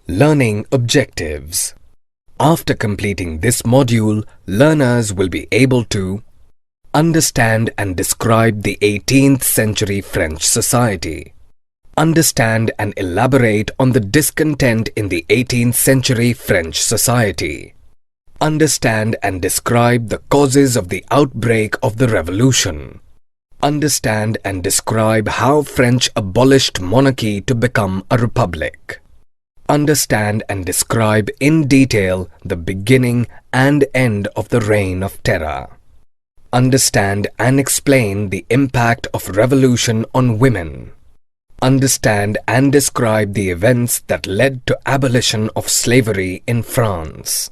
Learning objectives. After completing this module, learners will be able to understand and describe the 18th century French society. Understand and elaborate on the discontent in the 18th century French society. Understand and describe the causes of the outbreak of the Revolution. Understand and describe how French abolished monarchy to become a republic. Understand and describe in detail the beginning and end of the Reign of Terror. Understand and explain the impact of revolution on women. Understand and describe the events that led to abolition of slavery in France.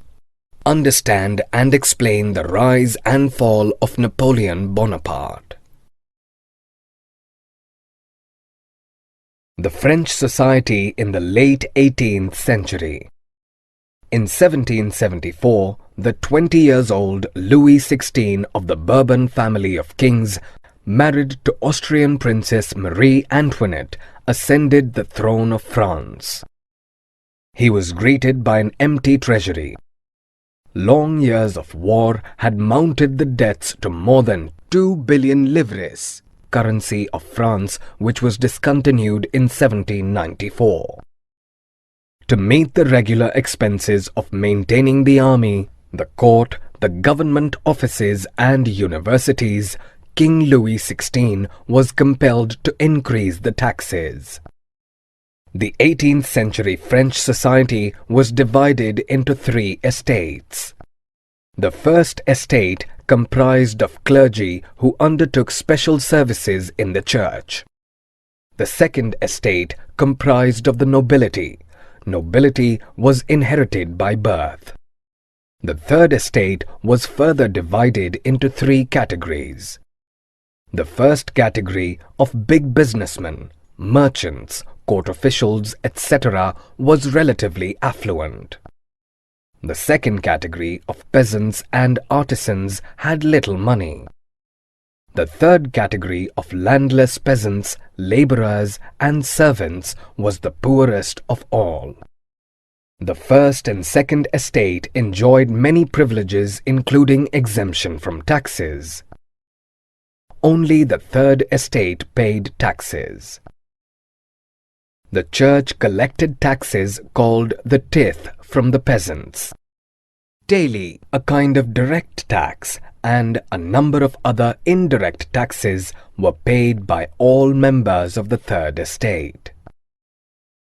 Understand and explain the rise and fall of Napoleon Bonaparte. The French society in the late 18th century. In 1774, the 20-year-old Louis XVI of the Bourbon family of kings, married to Austrian Princess Marie Antoinette, ascended the throne of France. He was greeted by an empty treasury. Long years of war had mounted the debts to more than 2 billion livres, currency of France, which was discontinued in 1794. To meet the regular expenses of maintaining the army, the court, the government offices and universities, King Louis XVI was compelled to increase the taxes. The 18th century French society was divided into 3 estates. The first estate comprised of clergy who undertook special services in the church. The second estate comprised of the nobility. Nobility was inherited by birth. The third estate was further divided into 3 categories. The first category of big businessmen, merchants, court officials, etc. was relatively affluent. The second category of peasants and artisans had little money. The third category of landless peasants, laborers and servants was the poorest of all. The first and second estate enjoyed many privileges, including exemption from taxes. Only the third estate paid taxes. The church collected taxes called the tithe from the peasants. Daily, a kind of direct tax, and a number of other indirect taxes were paid by all members of the third estate.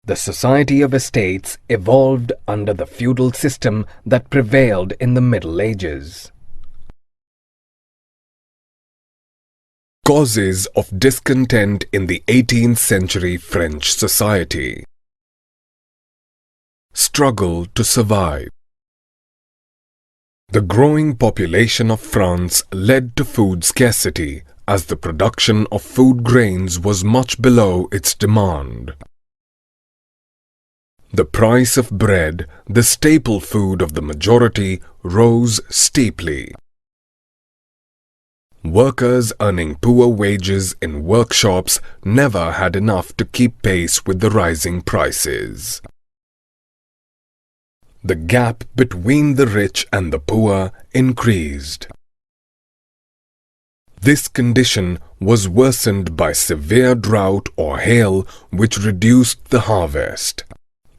The society of estates evolved under the feudal system that prevailed in the Middle Ages. Causes of discontent in the 18th century French society. Struggle to survive. The growing population of France led to food scarcity, as the production of food grains was much below its demand. The price of bread, the staple food of the majority, rose steeply. Workers earning poor wages in workshops never had enough to keep pace with the rising prices. The gap between the rich and the poor increased. This condition was worsened by severe drought or hail, which reduced the harvest.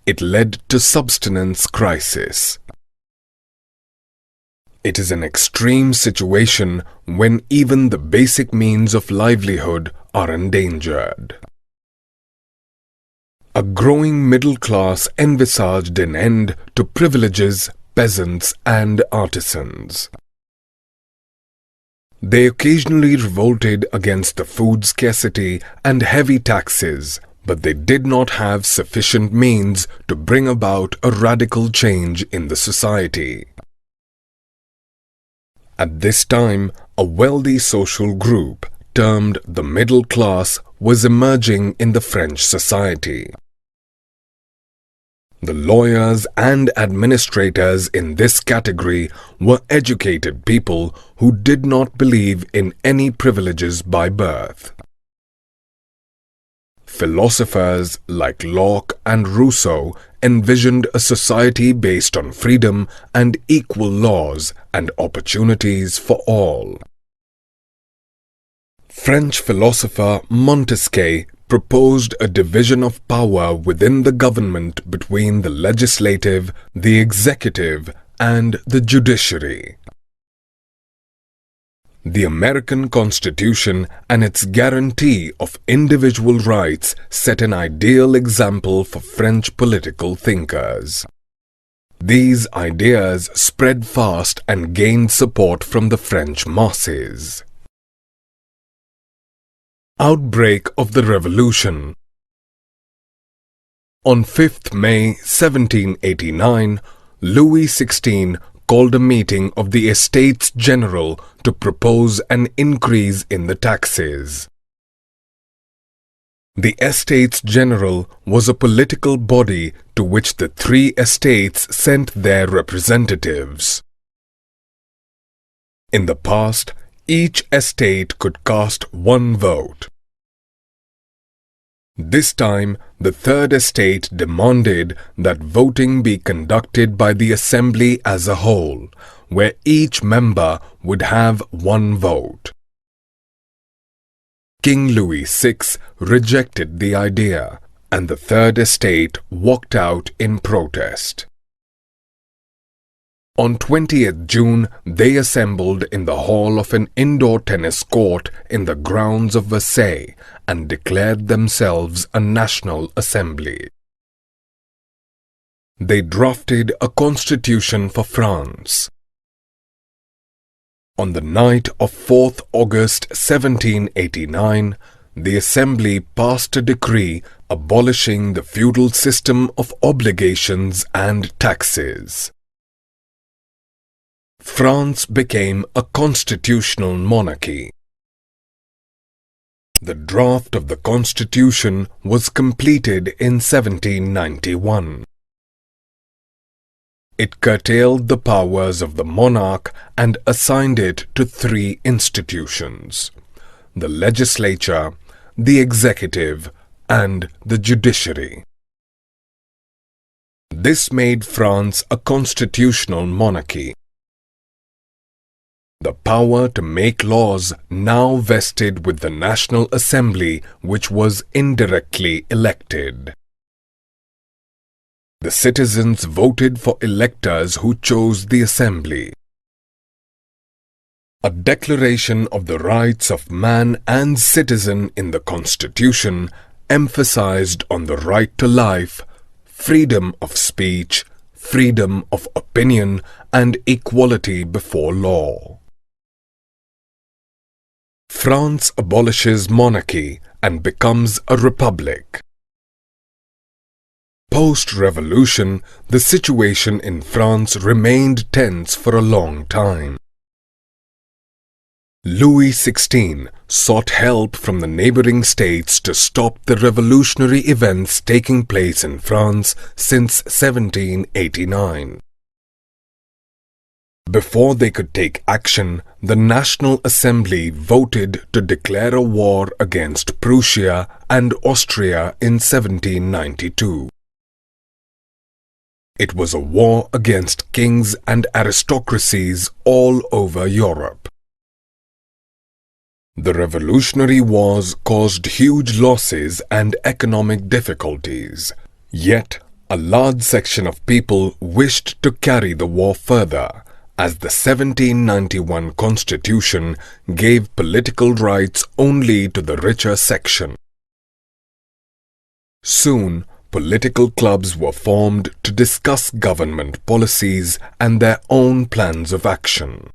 It led to subsistence crisis. It is an extreme situation when even the basic means of livelihood are endangered. A growing middle class envisaged an end to privileges, peasants and artisans. They occasionally revolted against the food scarcity and heavy taxes, but they did not have sufficient means to bring about a radical change in the society. At this time, a wealthy social group, termed the middle class, was emerging in the French society. The lawyers and administrators in this category were educated people who did not believe in any privileges by birth. philosophers like Locke and Rousseau envisioned a society based on freedom and equal laws and opportunities for all. French philosopher Montesquieu proposed a division of power within the government between the legislative, the executive, and the judiciary. The American Constitution and its guarantee of individual rights set an ideal example for French political thinkers. These ideas spread fast and gained support from the French masses. Outbreak of the Revolution. On 5th May 1789, Louis XVI called a meeting of the Estates General to propose an increase in the taxes. The Estates General was a political body to which the three estates sent their representatives. In the past, each estate could cast one vote. This time, the third estate demanded that voting be conducted by the assembly as a whole, where each member would have one vote. King Louis VI rejected the idea, and the third estate walked out in protest. On 20th June, they assembled in the hall of an indoor tennis court in the grounds of Versailles and declared themselves a national assembly. They drafted a constitution for France. On the night of 4th August 1789, the Assembly passed a decree abolishing the feudal system of obligations and taxes. France became a constitutional monarchy. The draft of the constitution was completed in 1791. It curtailed the powers of the monarch and assigned it to three institutions: the legislature, the executive, and the judiciary. This made France a constitutional monarchy. The power to make laws now vested with the National Assembly, which was indirectly elected. The citizens voted for electors who chose the Assembly. A declaration of the rights of man and citizen in the Constitution emphasized on the right to life, freedom of speech, freedom of opinion, and equality before law. France abolishes monarchy and becomes a republic. Post-revolution, the situation in France remained tense for a long time. Louis XVI sought help from the neighboring states to stop the revolutionary events taking place in France since 1789. Before they could take action, the National Assembly voted to declare a war against Prussia and Austria in 1792. It was a war against kings and aristocracies all over Europe. The Revolutionary Wars caused huge losses and economic difficulties, yet a large section of people wished to carry the war further, as the 1791 Constitution gave political rights only to the richer section. Soon, political clubs were formed to discuss government policies and their own plans of action.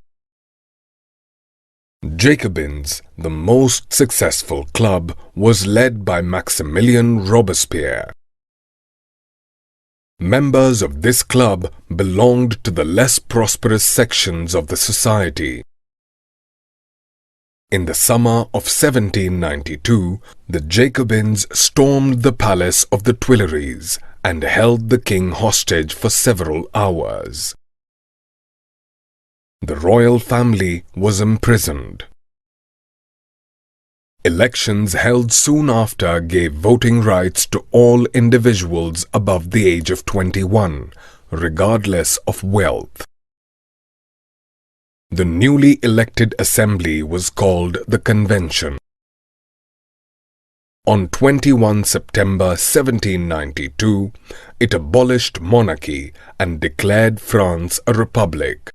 Jacobins, the most successful club, was led by Maximilien Robespierre. Members of this club belonged to the less prosperous sections of the society. In the summer of 1792, the Jacobins stormed the palace of the Tuileries and held the king hostage for several hours. The royal family was imprisoned. Elections held soon after gave voting rights to all individuals above the age of 21, regardless of wealth. The newly elected assembly was called the Convention. On 21 September 1792, it abolished monarchy and declared France a republic.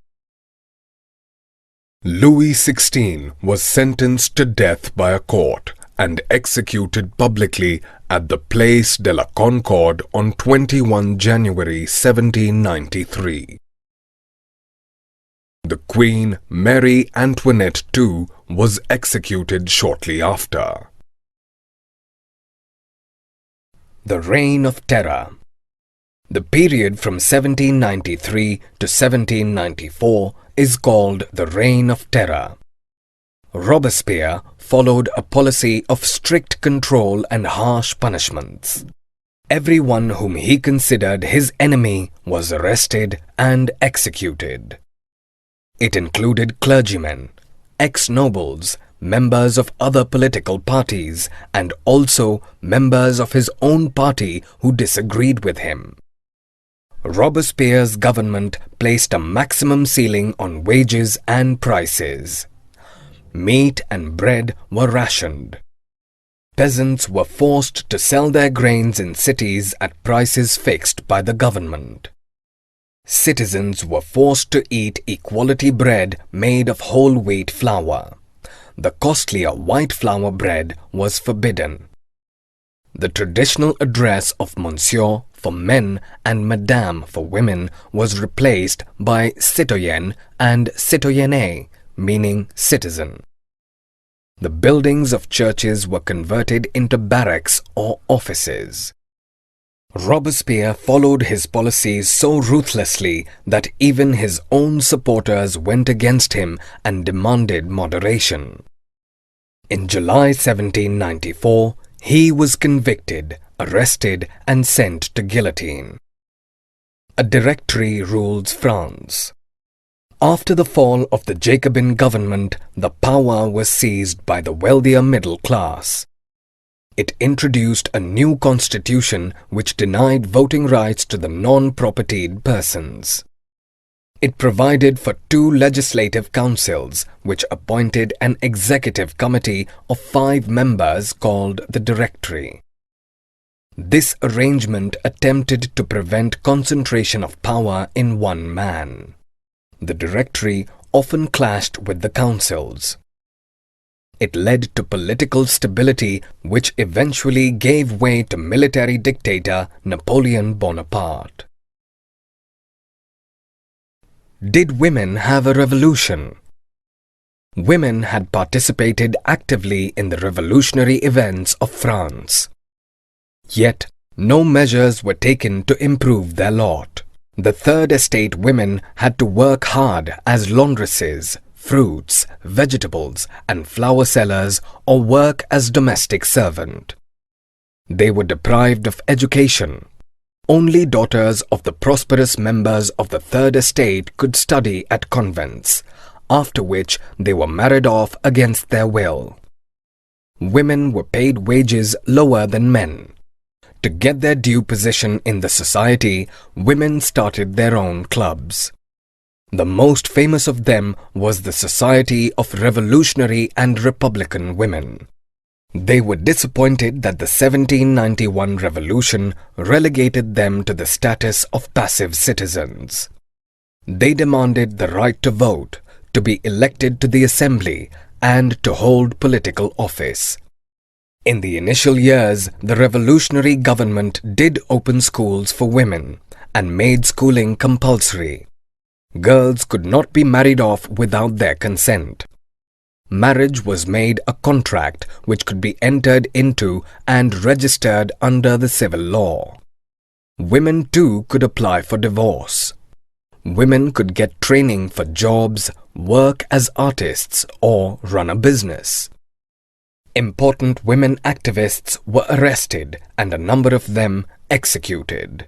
Louis XVI was sentenced to death by a court and executed publicly at the Place de la Concorde on 21 January 1793. The Queen, Marie Antoinette too, was executed shortly after. The Reign of Terror. The period from 1793 to 1794 is called the Reign of Terror. Robespierre followed a policy of strict control and harsh punishments. Everyone whom he considered his enemy was arrested and executed. It included clergymen, ex-nobles, members of other political parties, and also members of his own party who disagreed with him. Robespierre's government placed a maximum ceiling on wages and prices. Meat and bread were rationed. Peasants were forced to sell their grains in cities at prices fixed by the government. Citizens were forced to eat equality bread made of whole wheat flour. The costlier white flour bread was forbidden. The traditional address of Monsieur for men and Madame for women was replaced by citoyen and citoyenne, meaning citizen. The buildings of churches were converted into barracks or offices. Robespierre followed his policies so ruthlessly that even his own supporters went against him and demanded moderation. In July 1794, he was convicted, arrested, and sent to guillotine. A Directory rules France. After the fall of the Jacobin government, the power was seized by the wealthier middle class. It introduced a new constitution which denied voting rights to the non-propertied persons. It provided for 2 legislative councils, which appointed an executive committee of 5 members called the Directory. This arrangement attempted to prevent concentration of power in one man. The Directory often clashed with the councils. It led to political stability, which eventually gave way to military dictator Napoleon Bonaparte. Did women have a revolution? Women had participated actively in the revolutionary events of France. Yet, no measures were taken to improve their lot. The Third Estate women had to work hard as laundresses, fruits, vegetables, and flower sellers, or work as domestic servant. They were deprived of education. Only daughters of the prosperous members of the Third Estate could study at convents, after which they were married off against their will. Women were paid wages lower than men. To get their due position in the society, women started their own clubs. The most famous of them was the Society of Revolutionary and Republican Women. They were disappointed that the 1791 revolution relegated them to the status of passive citizens. They demanded the right to vote, to be elected to the assembly, and to hold political office. In the initial years, the revolutionary government did open schools for women and made schooling compulsory. Girls could not be married off without their consent. Marriage was made a contract which could be entered into and registered under the civil law. Women too could apply for divorce. Women could get training for jobs, work as artists, or run a business. Important women activists were arrested and a number of them executed.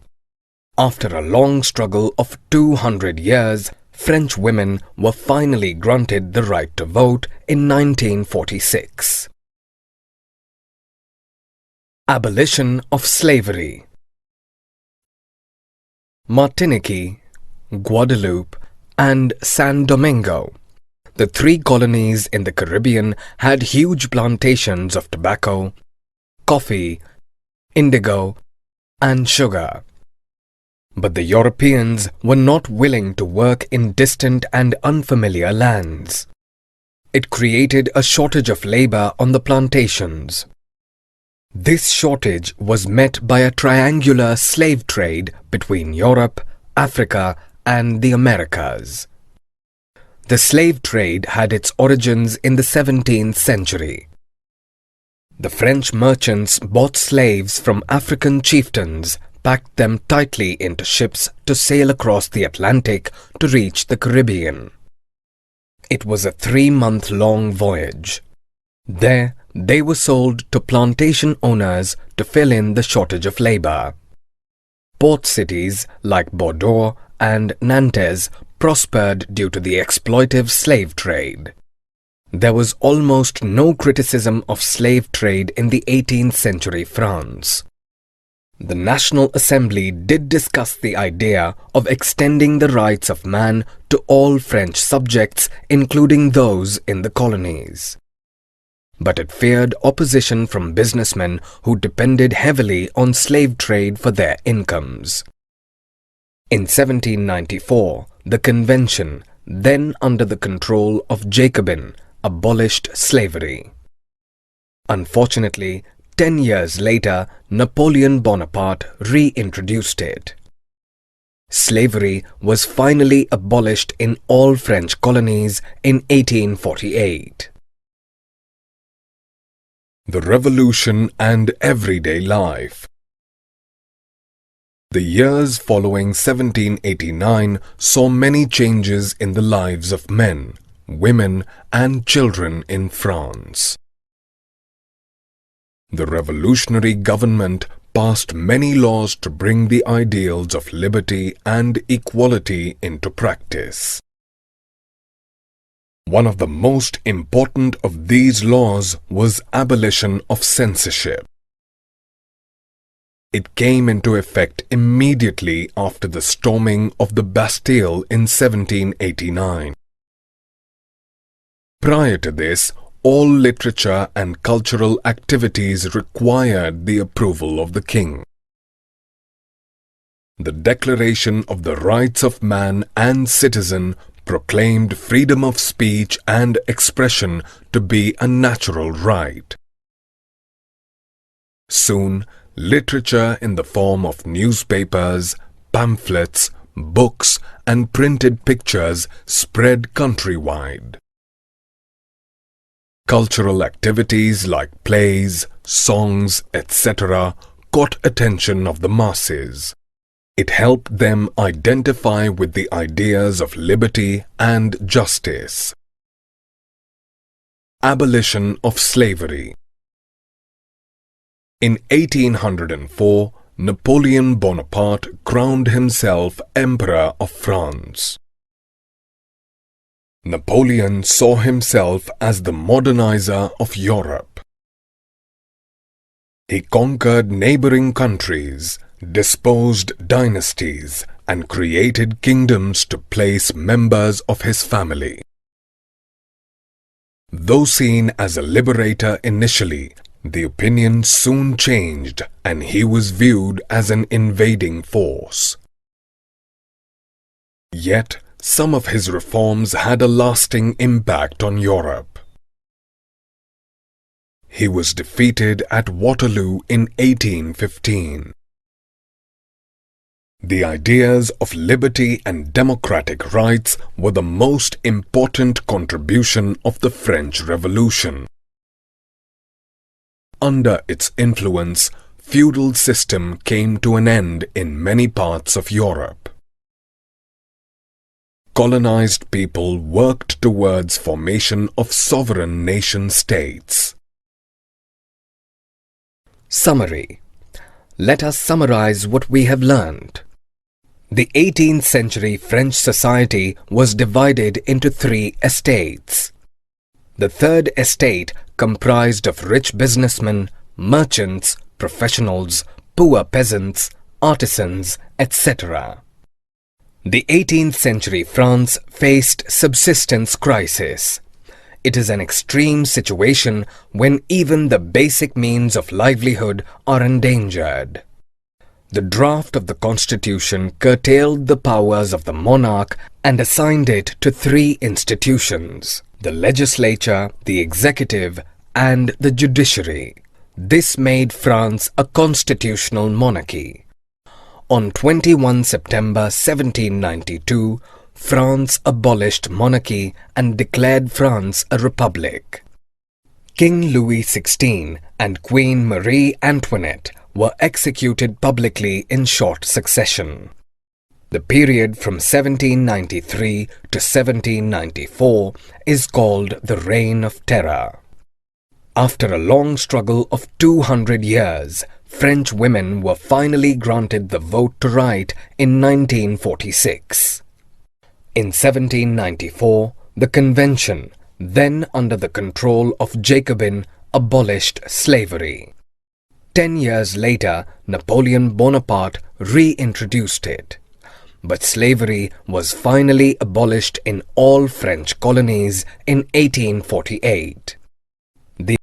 After a long struggle of 200 years, French women were finally granted the right to vote in 1946. Abolition of slavery. Martinique, Guadeloupe, and San Domingo, the three colonies in the Caribbean, had huge plantations of tobacco, coffee, indigo, and sugar. But the Europeans were not willing to work in distant and unfamiliar lands. It created a shortage of labor on the plantations. This shortage was met by a triangular slave trade between Europe, Africa, and the Americas. The slave trade had its origins in the 17th century. The French merchants bought slaves from African chieftains, packed them tightly into ships to sail across the Atlantic to reach the Caribbean. It was a 3-month-long voyage. There, they were sold to plantation owners to fill in the shortage of labor. Port cities like Bordeaux and Nantes prospered due to the exploitive slave trade. There was almost no criticism of slave trade in the 18th century France. The National Assembly did discuss the idea of extending the rights of man to all French subjects, including those in the colonies. But it feared opposition from businessmen who depended heavily on slave trade for their incomes. In 1794, the Convention, then under the control of Jacobin, abolished slavery. Unfortunately, 10 years later, Napoleon Bonaparte reintroduced it. Slavery was finally abolished in all French colonies in 1848. The Revolution and Everyday Life. The years following 1789 saw many changes in the lives of men, women, and children in France. The revolutionary government passed many laws to bring the ideals of liberty and equality into practice. One of the most important of these laws was abolition of censorship. It came into effect immediately after the storming of the Bastille in 1789. Prior to this, all literature and cultural activities required the approval of the king. The Declaration of the Rights of Man and Citizen proclaimed freedom of speech and expression to be a natural right. Soon, literature in the form of newspapers, pamphlets, books, and printed pictures spread countrywide. Cultural activities like plays, songs, etc. caught attention of the masses. It helped them identify with the ideas of liberty and justice. Abolition of slavery. In 1804, Napoleon Bonaparte crowned himself Emperor of France. Napoleon saw himself as the modernizer of Europe. He conquered neighboring countries, disposed dynasties, and created kingdoms to place members of his family. Though seen as a liberator initially, the opinion soon changed and he was viewed as an invading force. Yet, some of his reforms had a lasting impact on Europe. He was defeated at Waterloo in 1815. The ideas of liberty and democratic rights were the most important contribution of the French Revolution. Under its influence, feudal system came to an end in many parts of Europe. Colonized people worked towards formation of sovereign nation-states. Summary. Let us summarize what we have learned. The 18th century French society was divided into 3 estates. The third estate comprised of rich businessmen, merchants, professionals, poor peasants, artisans, etc. The 18th century France faced subsistence crisis. It is an extreme situation when even the basic means of livelihood are endangered. The draft of the constitution curtailed the powers of the monarch and assigned it to three institutions: the legislature, the executive, and the judiciary. This made France a constitutional monarchy. On 21 September 1792, France abolished monarchy and declared France a republic. King Louis XVI and Queen Marie Antoinette were executed publicly in short succession. The period from 1793 to 1794 is called the Reign of Terror. After a long struggle of 200 years, French women were finally granted the vote to write in 1946. In 1794, the Convention, then under the control of Jacobin, abolished slavery. 10 years later, Napoleon Bonaparte reintroduced it. But slavery was finally abolished in all French colonies in 1848. The